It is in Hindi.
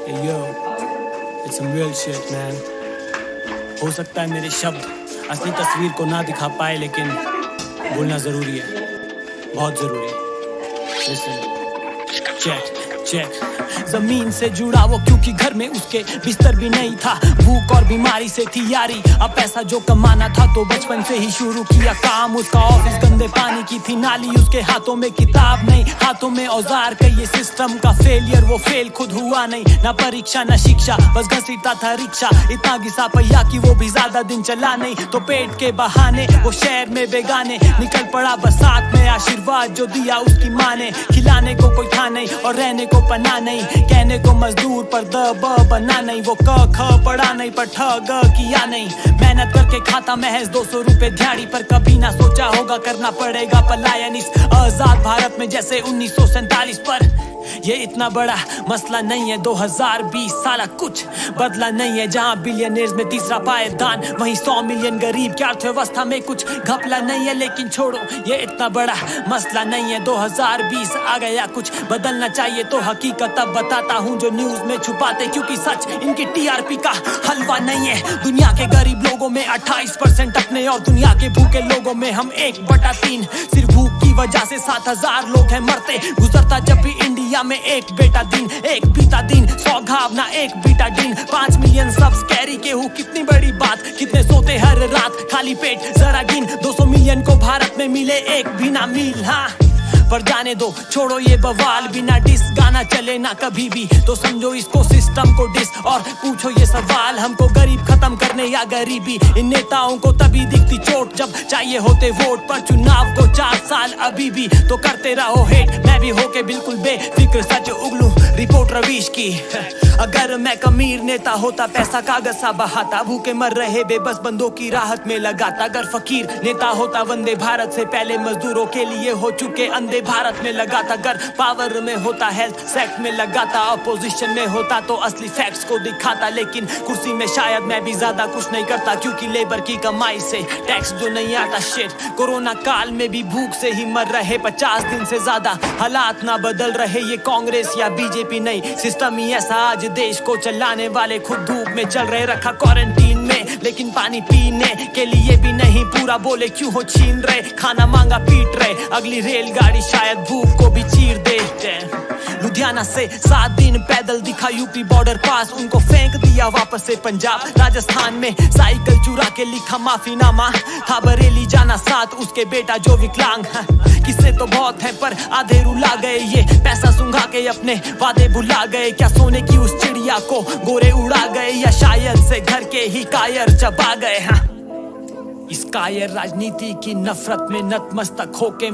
Hey yo, it's some real shit man. हो सकता है मेरे शब्द असली तस्वीर को ना दिखा पाए, लेकिन बोलना जरूरी है, बहुत जरूरी है। Listen, check, check. जमीन से जुड़ा वो क्योंकि घर में उसके बिस्तर भी नहीं था, भूख और बीमारी से थी यारी। अब पैसा जो कमाना था तो बचपन से ही शुरू किया काम, उसका ऑफिस गंदे पानी की थी नाली, उसके हाथों में किताब नहीं, हाथों में औजार का ये सिस्टम का फेलियर, वो फेल खुद हुआ नहीं, ना परीक्षा ना शिक्षा, बस घसीटा था रिक्शा, इतना घिसा पहिया कि वो भी ज्यादा दिन चला नहीं, तो पेट के बहाने वो शहर में बेगाने निकल पड़ा बरसात में। आशीर्वाद जो दिया उसकी माँ ने, खिलाने को कोई था नहीं और रहने को पना नहीं, कहने को मजदूर पर द ब बना नहीं, वो क ख पढ़ा नहीं पर ठ ग किया नहीं, मेहनत करके खाता महज 200 रुपए दिहाड़ी पर, कभी ना सोचा होगा करना पड़ेगा पलायन इस आजाद भारत में जैसे 1947 पर। ये इतना बड़ा मसला नहीं है 2020 साला, कुछ बदला नहीं है, जहां बिलियनर्स में तीसरा पायदान वहीं 100 मिलियन गरीब की अर्थव्यवस्था में कुछ घपला नहीं है। लेकिन छोड़ो ये इतना बड़ा मसला नहीं है, 2020 आ गया, कुछ बदलना चाहिए तो हकीकत अब बताता हूँ जो न्यूज में छुपाते, क्योंकि सच इनकी टीआरपी का हलवा नहीं है। दुनिया के गरीब लोगों में 28% अपने और दुनिया के भूखे लोगों में हम 1/3, सिर्फ भूख की वजह से 7000 लोग हैं मरते, गुजरता जब भी इंडिया में एक बेटा दिन, एक बीता दिन, 100 घाव ना एक बीटा दिन, 5 मिलियन सब्स कैरी के हूँ, कितनी बड़ी बात, कितने सोते हर रात खाली पेट जरा गिन, 200 मिलियन को भारत में मिले एक भी ना मील। हाँ पर जाने दो, छोड़ो ये बवाल, बिना डिस गाना चले ना कभी भी, तो समझो इसको सिस्टम को डिस और पूछो ये सवाल, हमको गरीब खत्म करने या गरीबी। इन नेताओं को तभी दिखती चोट जब चाहिए होते वोट, पर चुनाव को 4 साल अभी भी, तो करते रहो हेट, मैं भी होके बिल्कुल बेफिक्र सच उगलूं रिपोर्ट रवीश की। अगर मैं अमीर नेता होता पैसा कागज सा बहाता, भूखे मर रहे बेबस बंदों की राहत में लगाता, अगर फकीर नेता होता वंदे भारत से पहले मजदूरों के लिए हो चुके अंधे भारत में लगाता, अगर पावर में होता हेल्थ सेक्ट में लगाता, अपोजिशन में होता तो असली फैक्ट्स को दिखाता, लेकिन कुर्सी में शायद मैं भी ज्यादा कुछ नहीं करता, क्योंकि लेबर की कमाई से टैक्स जो नहीं आता शिट। कोरोना काल में भी भूख से ही मर रहे 50 दिन से ज्यादा, हालात ना बदल रहे ये कांग्रेस या बीजेपी नहीं, सिस्टम ही ऐसा आज देश को चलाने वाले खुद धूप में चल रहे, रखा क्वारंटीन में, लेकिन पानी पीने के लिए भी नहीं पूरा, बोले क्यों हो छीन रहे, खाना मांगा पीट रहे, अगली रेलगाड़ी शायद भूख को भी चीर दे। लुधियाना से 7 दिन पैदल दिखा यूपी बॉर्डर पास, उनको फेंक दिया वापस से पंजाब। राजस्थान में साइकिल चुरा के लिखा माफीनामा, था बरेली जाना साथ उसके बेटा जो विकलांग। किस्से तो बहुत हैं पर आधे रुला गए, ये पैसा सुंघा के अपने वादे भुला गए, क्या सोने की उस चिड़िया को गोरे उड़ा गए, या शायद से घर के ही कायर चबा गए। हाँ इस कायर राजनीति की नफरत में नतमस्तक होके